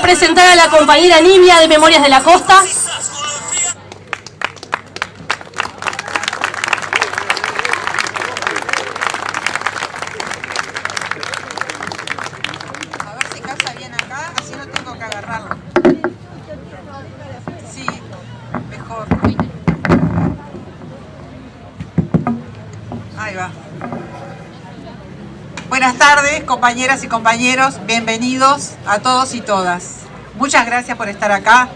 presentar a la compañera Nivia de Memorias de la Costa. A ver si casa bien acá, así no tengo que agarrarlo. Sí, mejor. Ahí va. Buenas tardes, compañeras y compañeros. Bienvenidos a todos y todas. Muchas gracias por estar acá.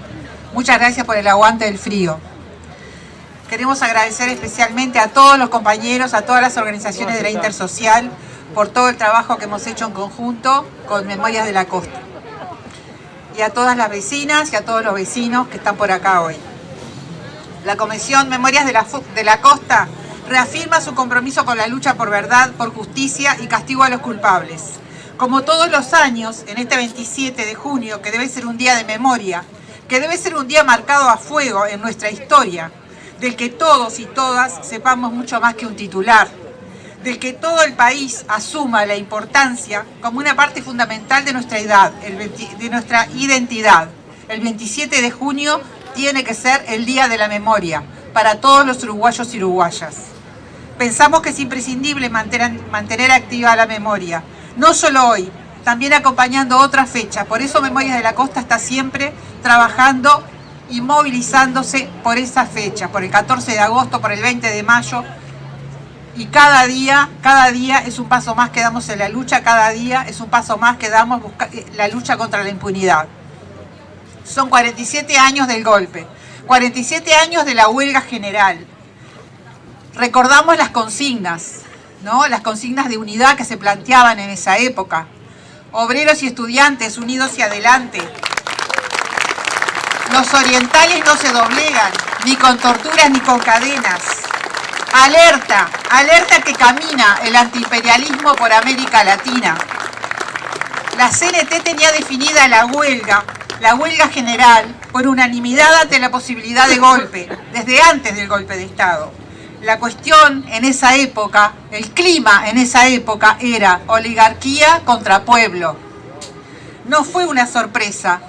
Muchas gracias por el aguante del frío. Queremos agradecer especialmente a todos los compañeros, a todas las organizaciones de la Intersocial, por todo el trabajo que hemos hecho en conjunto con Memorias de la Costa. Y a todas las vecinas y a todos los vecinos que están por acá hoy. La Comisión Memorias de la Costa reafirma su compromiso con la lucha por verdad, por justicia y castigo a los culpables. Como todos los años, en este 27 de junio, que debe ser un día de memoria, que debe ser un día marcado a fuego en nuestra historia, del que todos y todas sepamos mucho más que un titular, del que todo el país asuma la importancia como una parte fundamental de nuestra identidad. El 27 de junio tiene que ser el Día de la Memoria para todos los uruguayos y uruguayas. Pensamos que es imprescindible mantener activa la memoria, no solo hoy, también acompañando otras fechas. Por eso Memorias de la Costa está siempre trabajando y movilizándose por esa fecha, por el 14 de agosto, por el 20 de mayo. Y cada día es un paso más que damos en la lucha, cada día es un paso más que damos la lucha contra la impunidad. Son 47 años del golpe, 47 años de la huelga general. Recordamos las consignas, ¿no? Las consignas de unidad que se planteaban en esa época. Obreros y estudiantes unidos y adelante. Los orientales no se doblegan, ni con torturas ni con cadenas. Alerta, alerta que camina el antiimperialismo por América Latina. La CNT tenía definida la huelga general, por unanimidad ante la posibilidad de golpe, desde antes del golpe de Estado. La cuestión en esa época, el clima en esa época era oligarquía contra pueblo. No fue una sorpresa.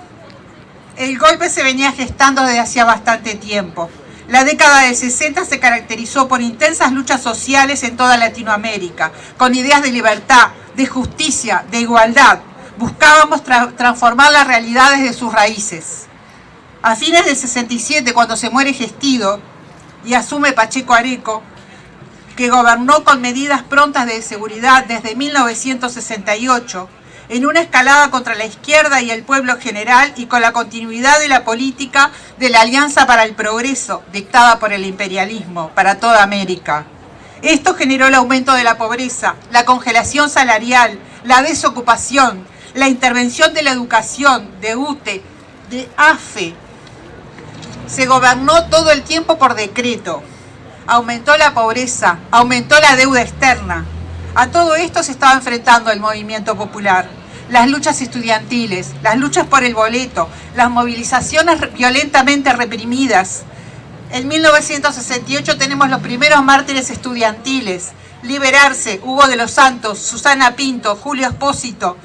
El golpe se venía gestando desde hacía bastante tiempo. La década del 60 se caracterizó por intensas luchas sociales en toda Latinoamérica, con ideas de libertad, de justicia, de igualdad. Buscábamos transformar las realidades de sus raíces. A fines del 67, cuando se muere Gestido y asume Pacheco Areco, que gobernó con medidas prontas de seguridad desde 1968, en una escalada contra la izquierda y el pueblo en general y con la continuidad de la política de la Alianza para el Progreso, dictada por el imperialismo para toda América. Esto generó el aumento de la pobreza, la congelación salarial, la desocupación, la intervención de la educación, de UTE, de AFE. Se gobernó todo el tiempo por decreto. Aumentó la pobreza, aumentó la deuda externa. A todo esto se estaba enfrentando el movimiento popular. Las luchas estudiantiles, las luchas por el boleto, las movilizaciones violentamente reprimidas. En 1968 tenemos los primeros mártires estudiantiles. Liberarse, Hugo de los Santos, Susana Pinto, Julio Espósito.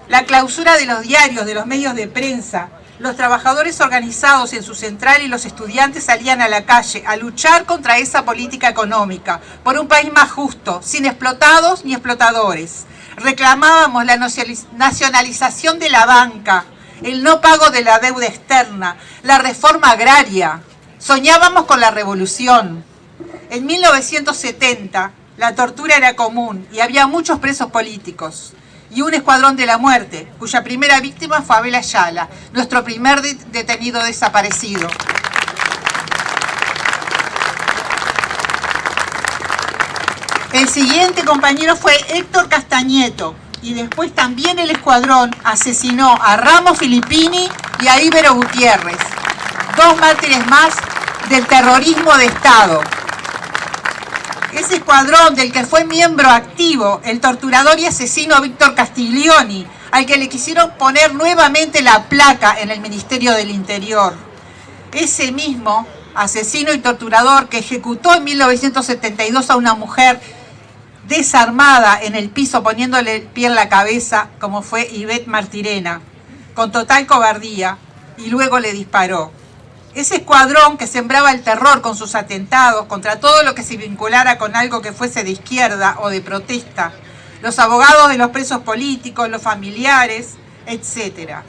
La clausura de los diarios, de los medios de prensa. Los trabajadores organizados en su central y los estudiantes salían a la calle a luchar contra esa política económica, por un país más justo, sin explotados ni explotadores. Reclamábamos la nacionalización de la banca, el no pago de la deuda externa, la reforma agraria. Soñábamos con la revolución. En 1970 la tortura era común y había muchos presos políticos. Y un escuadrón de la muerte, cuya primera víctima fue Abel Ayala, nuestro primer detenido desaparecido. El siguiente compañero fue Héctor Castañeto, y después también el escuadrón asesinó a Ramos Filippini y a Íbero Gutiérrez, dos mártires más del terrorismo de Estado. Ese escuadrón del que fue miembro activo el torturador y asesino Víctor Castiglioni, al que le quisieron poner nuevamente la placa en el Ministerio del Interior. Ese mismo asesino y torturador que ejecutó en 1972 a una mujer desarmada en el piso poniéndole el pie en la cabeza, como fue Ivette Martirena. con total cobardía, y luego le disparó. Ese escuadrón que sembraba el terror con sus atentados contra todo lo que se vinculara con algo que fuese de izquierda o de protesta, los abogados de los presos políticos, los familiares, etc.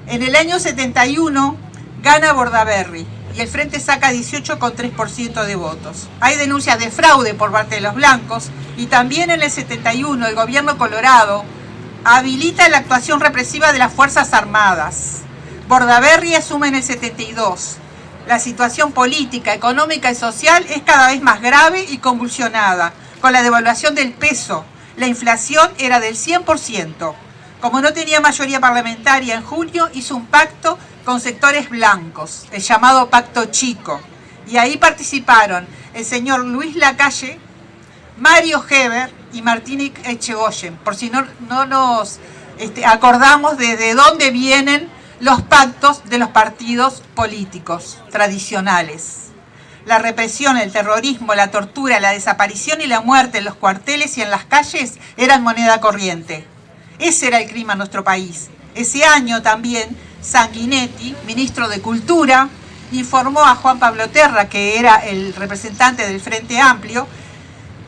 En el año 71 gana Bordaberry y el Frente saca 18,3% de votos. Hay denuncias de fraude por parte de los blancos y también en el 71 el gobierno colorado habilita la actuación represiva de las Fuerzas Armadas. Bordaberry asume en el 72. La situación política, económica y social es cada vez más grave y convulsionada, con la devaluación del peso. La inflación era del 100%. Como no tenía mayoría parlamentaria en junio, hizo un pacto con sectores blancos, el llamado Pacto Chico. Y ahí participaron el señor Luis Lacalle, Mario Heber y Martín Echegoyen, por si no nos acordamos de dónde vienen los pactos de los partidos políticos tradicionales. La represión, el terrorismo, la tortura, la desaparición y la muerte en los cuarteles y en las calles eran moneda corriente. Ese era el clima en nuestro país. Ese año también Sanguinetti, ministro de Cultura, informó a Juan Pablo Terra, que era el representante del Frente Amplio,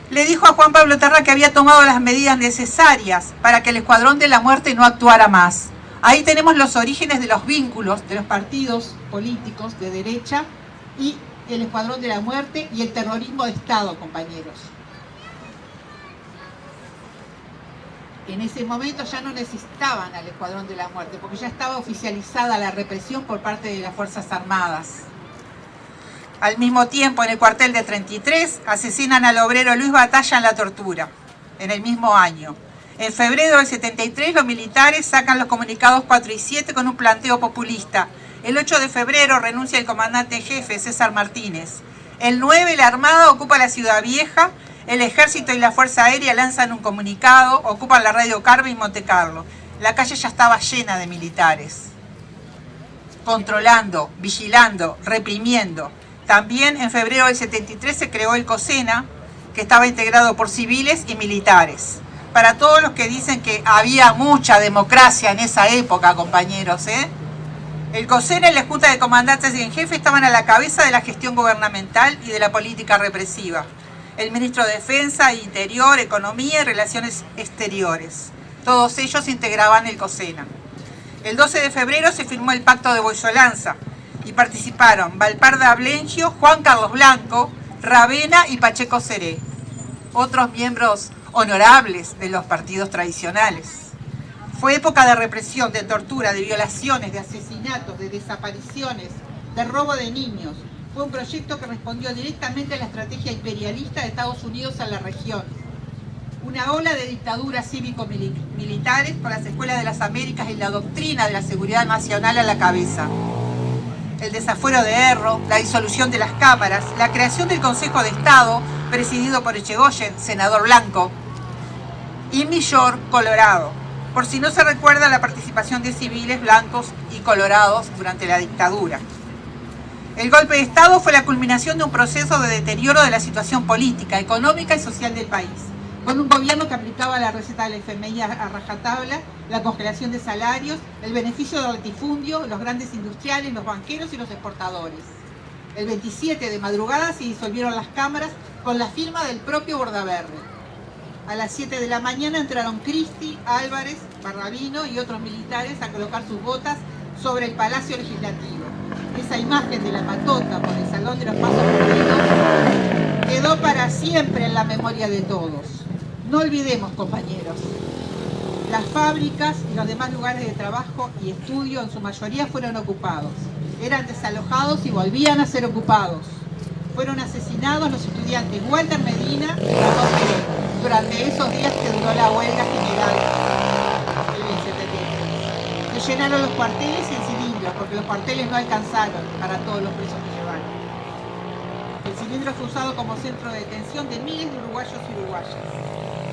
le dijo a Juan Pablo Terra que había tomado las medidas necesarias para que el Escuadrón de la Muerte no actuara más. Ahí tenemos los orígenes de los vínculos de los partidos políticos de derecha y el Escuadrón de la Muerte y el terrorismo de Estado, compañeros. En ese momento ya no necesitaban al Escuadrón de la Muerte porque ya estaba oficializada la represión por parte de las Fuerzas Armadas. Al mismo tiempo, en el cuartel de 33, asesinan al obrero Luis Batalla en la tortura, en el mismo año. En febrero del 73, los militares sacan los comunicados 4 y 7 con un planteo populista. El 8 de febrero renuncia el comandante en jefe, César Martínez. El 9, la Armada ocupa la Ciudad Vieja, el Ejército y la Fuerza Aérea lanzan un comunicado, ocupan la radio Carmen y Monte Carlo. La calle ya estaba llena de militares, controlando, vigilando, reprimiendo. También en febrero del 73 se creó el COSENA, que estaba integrado por civiles y militares. Para todos los que dicen que había mucha democracia en esa época, compañeros, el COSENA y la Junta de Comandantes en Jefe estaban a la cabeza de la gestión gubernamental y de la política represiva. El ministro de Defensa, Interior, Economía y Relaciones Exteriores. Todos ellos integraban el COSENA. El 12 de febrero se firmó el Pacto de Boisolanza y participaron Valparda Ablengio, Juan Carlos Blanco, Ravena y Pacheco Seré. Otros miembros honorables de los partidos tradicionales. Fue época de represión, de tortura, de violaciones, de asesinatos, de desapariciones, de robo de niños. Fue un proyecto que respondió directamente a la estrategia imperialista de Estados Unidos en la región. Una ola de dictaduras cívico-militares con las escuelas de las Américas y la doctrina de la seguridad nacional a la cabeza. El desafuero de Erro, la disolución de las cámaras, la creación del Consejo de Estado, presidido por Echegoyen, senador blanco, y Millor, colorado. Por si no se recuerda la participación de civiles blancos y colorados durante la dictadura. El golpe de Estado fue la culminación de un proceso de deterioro de la situación política, económica y social del país, con un gobierno que aplicaba la receta del FMI a rajatabla, la congelación de salarios, el beneficio del latifundio, los grandes industriales, los banqueros y los exportadores. El 27 de madrugada se disolvieron las cámaras con la firma del propio Bordaberry. A las 7 de la mañana entraron Cristi, Álvarez, Barrabino y otros militares a colocar sus botas sobre el Palacio Legislativo. Esa imagen de la patota por el Salón de los Pasos Perdidos quedó para siempre en la memoria de todos. No olvidemos, compañeros, las fábricas y los demás lugares de trabajo y estudio en su mayoría fueron ocupados. Eran desalojados y volvían a ser ocupados. Fueron asesinados los estudiantes Walter Medina y Ramón Pérez durante esos días que duró la huelga general el 73. Se llenaron los cuarteles en cilindros porque los cuarteles no alcanzaron para todos los presos que llevaron. El cilindro fue usado como centro de detención de miles de uruguayos y uruguayas.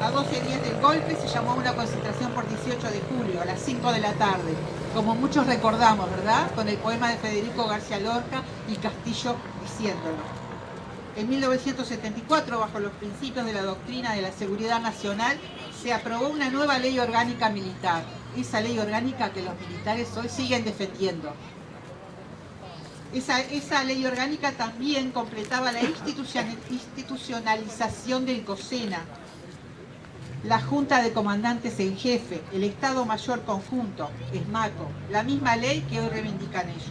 A 12 días del golpe se llamó una concentración por 18 de julio, a las 5 de la tarde, como muchos recordamos, ¿verdad? Con el poema de Federico García Lorca y Castillo diciéndolo. En 1974, bajo los principios de la doctrina de la seguridad nacional, se aprobó una nueva ley orgánica militar. esa ley orgánica que los militares hoy siguen defendiendo. Esa ley orgánica también completaba la institucionalización del COSENA, la Junta de Comandantes en Jefe, el Estado Mayor Conjunto, ESMACO, la misma ley que hoy reivindican ellos.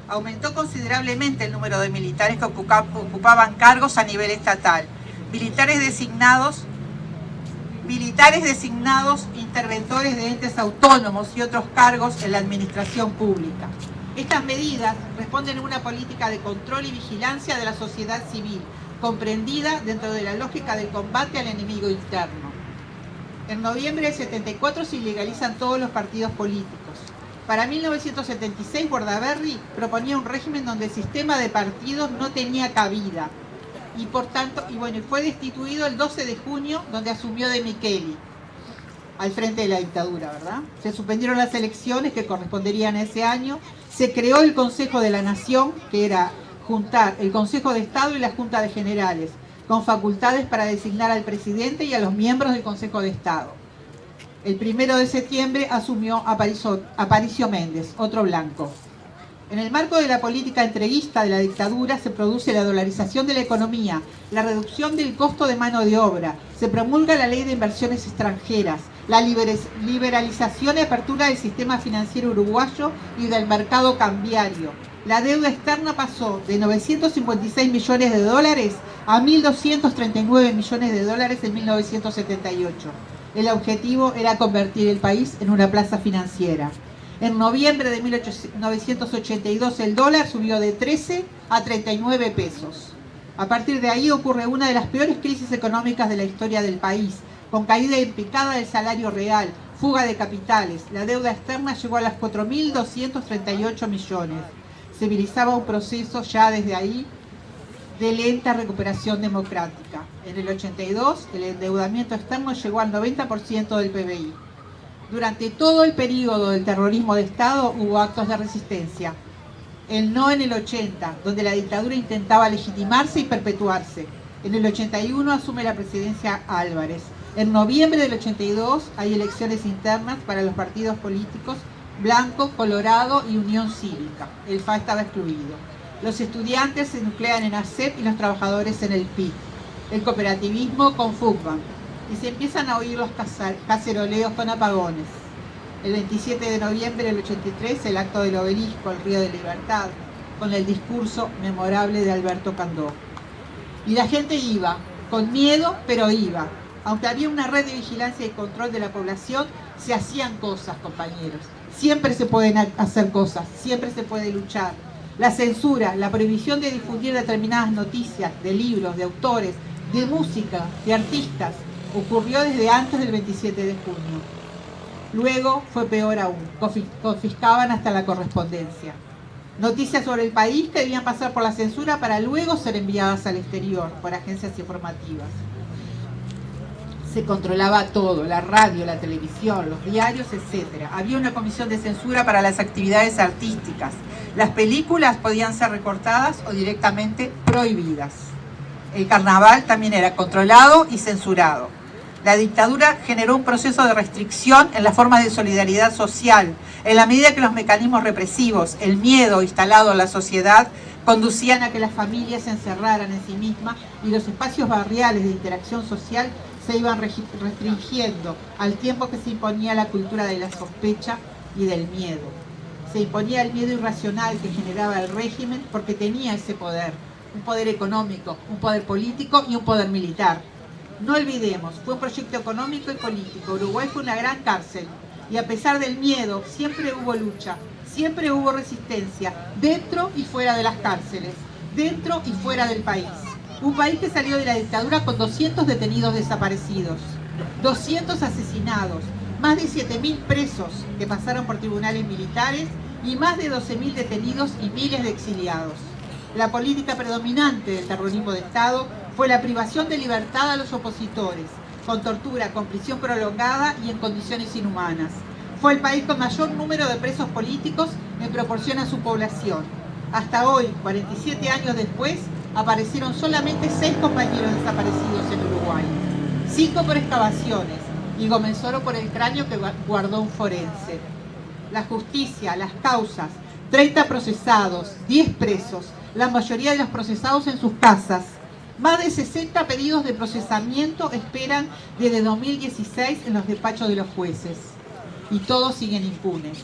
Aumentó considerablemente el número de militares que ocupaban cargos a nivel estatal. Militares designados, interventores de entes autónomos y otros cargos en la administración pública. Estas medidas responden a una política de control y vigilancia de la sociedad civil, comprendida dentro de la lógica del combate al enemigo interno. En noviembre del 74 se ilegalizan todos los partidos políticos. Para 1976, Bordaberry proponía un régimen donde el sistema de partidos no tenía cabida. Y por tanto, fue destituido el 12 de junio, donde asumió De Micheli, al frente de la dictadura, ¿verdad? Se suspendieron las elecciones que corresponderían a ese año. Se creó el Consejo de la Nación, que era juntar el Consejo de Estado y la Junta de Generales, con facultades para designar al presidente y a los miembros del Consejo de Estado. El 1 de septiembre asumió Aparicio Méndez, otro blanco. En el marco de la política entreguista de la dictadura se produce la dolarización de la economía, la reducción del costo de mano de obra, se promulga la ley de inversiones extranjeras, la liberalización y apertura del sistema financiero uruguayo y del mercado cambiario. La deuda externa pasó de 956 millones de dólares a 1.239 millones de dólares en 1978. El objetivo era convertir el país en una plaza financiera. En noviembre de 1982 el dólar subió de 13 a 39 pesos. A partir de ahí ocurre una de las peores crisis económicas de la historia del país, con caída en picada del salario real, fuga de capitales. La deuda externa llegó a las 4.238 millones. Se vislumbraba un proceso ya desde ahí de lenta recuperación democrática. En el 82 el endeudamiento externo llegó al 90% del PBI. Durante todo el periodo del terrorismo de Estado hubo actos de resistencia. El no en el 80, donde la dictadura intentaba legitimarse y perpetuarse. En el 81 asume la presidencia Álvarez. En noviembre del 82 hay elecciones internas para los partidos políticos Blanco, Colorado y Unión Cívica. El FA estaba excluido. Los estudiantes se nuclean en ACEP y los trabajadores en el PIB. El cooperativismo con FUCBAN. Y se empiezan a oír los caceroleos con apagones. El 27 de noviembre del 83, el acto del Obelisco, el Río de Libertad, con el discurso memorable de Alberto Candó. Y la gente iba, con miedo, pero iba. Aunque había una red de vigilancia y control de la población, se hacían cosas, compañeros. Siempre se pueden hacer cosas, siempre se puede luchar. La censura, la prohibición de difundir determinadas noticias, de libros, de autores, de música, de artistas, ocurrió desde antes del 27 de junio. Luego fue peor aún, confiscaban hasta la correspondencia. Noticias sobre el país que debían pasar por la censura para luego ser enviadas al exterior por agencias informativas. Se controlaba todo, la radio, la televisión, los diarios, etc. Había una comisión de censura para las actividades artísticas. Las películas podían ser recortadas o directamente prohibidas. El carnaval también era controlado y censurado. La dictadura generó un proceso de restricción en las formas de solidaridad social, en la medida que los mecanismos represivos, el miedo instalado en la sociedad, conducían a que las familias se encerraran en sí mismas y los espacios barriales de interacción social se iban restringiendo al tiempo que se imponía la cultura de la sospecha y del miedo. Se imponía el miedo irracional que generaba el régimen porque tenía ese poder, un poder económico, un poder político y un poder militar. No olvidemos, fue un proyecto económico y político. Uruguay fue una gran cárcel y a pesar del miedo siempre hubo lucha, siempre hubo resistencia, dentro y fuera de las cárceles, dentro y fuera del país. Un país que salió de la dictadura con 200 detenidos desaparecidos, 200 asesinados, más de 7.000 presos que pasaron por tribunales militares y más de 12.000 detenidos y miles de exiliados. La política predominante del terrorismo de Estado fue la privación de libertad a los opositores, con tortura, con prisión prolongada y en condiciones inhumanas. Fue el país con mayor número de presos políticos en proporción a su población. Hasta hoy, 47 años después, aparecieron solamente 6 compañeros desaparecidos en Uruguay. 5 por excavaciones, y Gómez solo por el cráneo que guardó un forense. La justicia, las causas, 30 procesados, 10 presos, la mayoría de los procesados en sus casas. Más de 60 pedidos de procesamiento esperan desde 2016 en los despachos de los jueces. Y todos siguen impunes.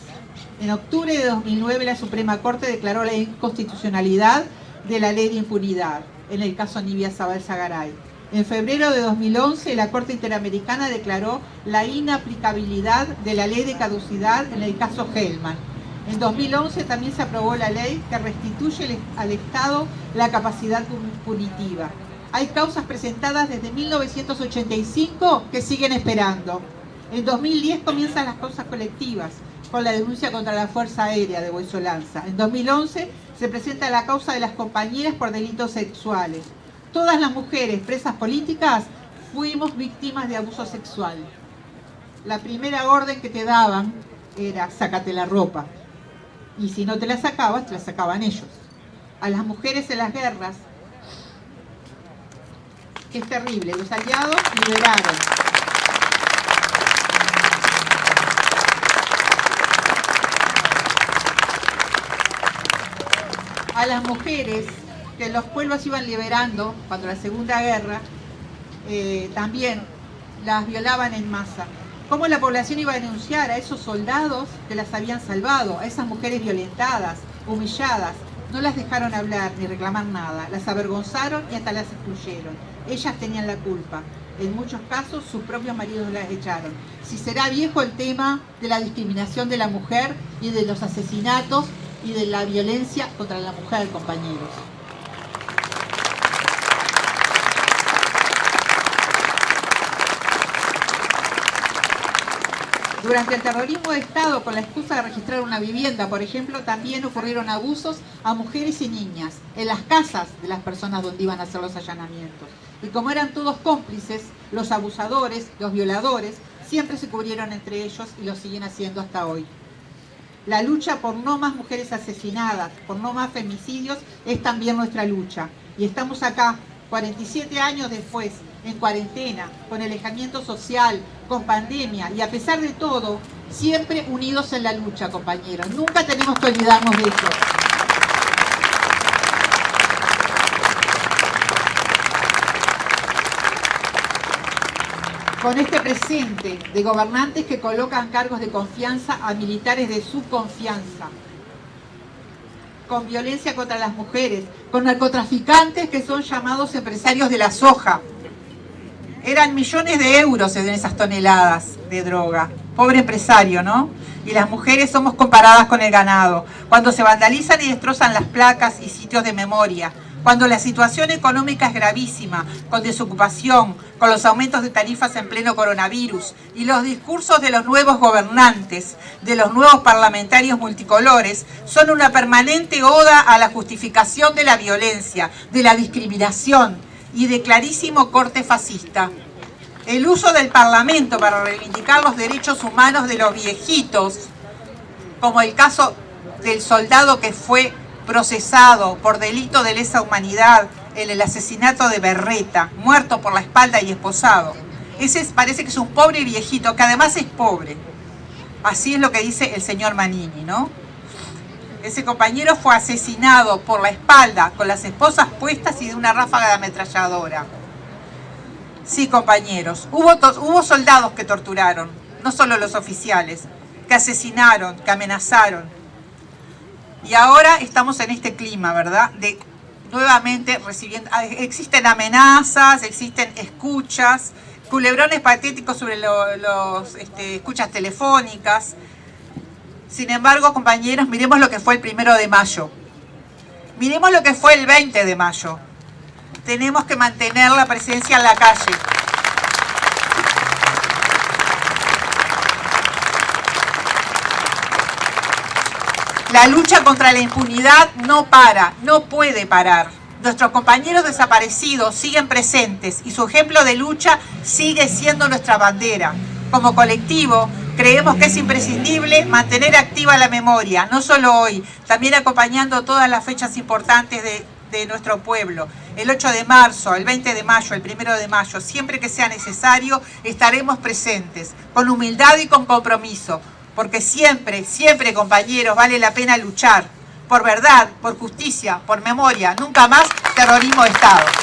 En octubre de 2009 la Suprema Corte declaró la inconstitucionalidad de la ley de impunidad, en el caso Nibia Zabal-Zagaray. En febrero de 2011 la Corte Interamericana declaró la inaplicabilidad de la ley de caducidad en el caso Hellman. En 2011 también se aprobó la ley que restituye al Estado la capacidad punitiva. Hay causas presentadas desde 1985 que siguen esperando. En 2010 comienzan las causas colectivas, con la denuncia contra la Fuerza Aérea de Boisolanza. En 2011 se presenta la causa de las compañeras por delitos sexuales. Todas las mujeres presas políticas fuimos víctimas de abuso sexual. La primera orden que te daban era sácate la ropa. Y si no te la sacabas, te la sacaban ellos. A las mujeres en las guerras, que es terrible, los aliados liberaron. A las mujeres que los pueblos iban liberando cuando la Segunda Guerra, también las violaban en masa. ¿Cómo la población iba a denunciar a esos soldados que las habían salvado, a esas mujeres violentadas, humilladas? No las dejaron hablar ni reclamar nada, las avergonzaron y hasta las excluyeron. Ellas tenían la culpa. En muchos casos sus propios maridos las echaron. Si será viejo el tema de la discriminación de la mujer y de los asesinatos y de la violencia contra la mujer, compañeros. Durante el terrorismo de Estado, con la excusa de registrar una vivienda, por ejemplo, también ocurrieron abusos a mujeres y niñas en las casas de las personas donde iban a hacer los allanamientos. Y como eran todos cómplices, los abusadores, los violadores, siempre se cubrieron entre ellos y lo siguen haciendo hasta hoy. La lucha por no más mujeres asesinadas, por no más femicidios, es también nuestra lucha. Y estamos acá, 47 años después, en cuarentena, con alejamiento social, con pandemia, y a pesar de todo, siempre unidos en la lucha, compañeros. Nunca tenemos que olvidarnos de eso. Con este presente de gobernantes que colocan cargos de confianza a militares de su confianza, con violencia contra las mujeres, con narcotraficantes que son llamados empresarios de la soja. Eran millones de euros en esas toneladas de droga. Pobre empresario, ¿no? Y las mujeres somos comparadas con el ganado. Cuando se vandalizan y destrozan las placas y sitios de memoria, cuando la situación económica es gravísima, con desocupación, con los aumentos de tarifas en pleno coronavirus y los discursos de los nuevos gobernantes, de los nuevos parlamentarios multicolores, son una permanente oda a la justificación de la violencia, de la discriminación y de clarísimo corte fascista. El uso del Parlamento para reivindicar los derechos humanos de los viejitos, como el caso del soldado que fue procesado por delito de lesa humanidad en el asesinato de Berreta, muerto por la espalda y esposado. Ese parece que es un pobre viejito, que además es pobre. Así es lo que dice el señor Manini, ¿no? Ese compañero fue asesinado por la espalda, con las esposas puestas y de una ráfaga de ametralladora. Sí, compañeros, hubo soldados que torturaron, no solo los oficiales, que asesinaron, que amenazaron. Y ahora estamos en este clima, ¿verdad? De nuevamente recibiendo, existen amenazas, existen escuchas, culebrones patéticos sobre los escuchas telefónicas. Sin embargo, compañeros, miremos lo que fue el 1 de mayo. Miremos lo que fue el 20 de mayo. Tenemos que mantener la presencia en la calle. La lucha contra la impunidad no para, no puede parar. Nuestros compañeros desaparecidos siguen presentes y su ejemplo de lucha sigue siendo nuestra bandera. Como colectivo, creemos que es imprescindible mantener activa la memoria, no solo hoy, también acompañando todas las fechas importantes de nuestro pueblo. El 8 de marzo, el 20 de mayo, el 1 de mayo, siempre que sea necesario, estaremos presentes, con humildad y con compromiso, porque siempre, siempre, compañeros, vale la pena luchar por verdad, por justicia, por memoria, nunca más terrorismo de Estado.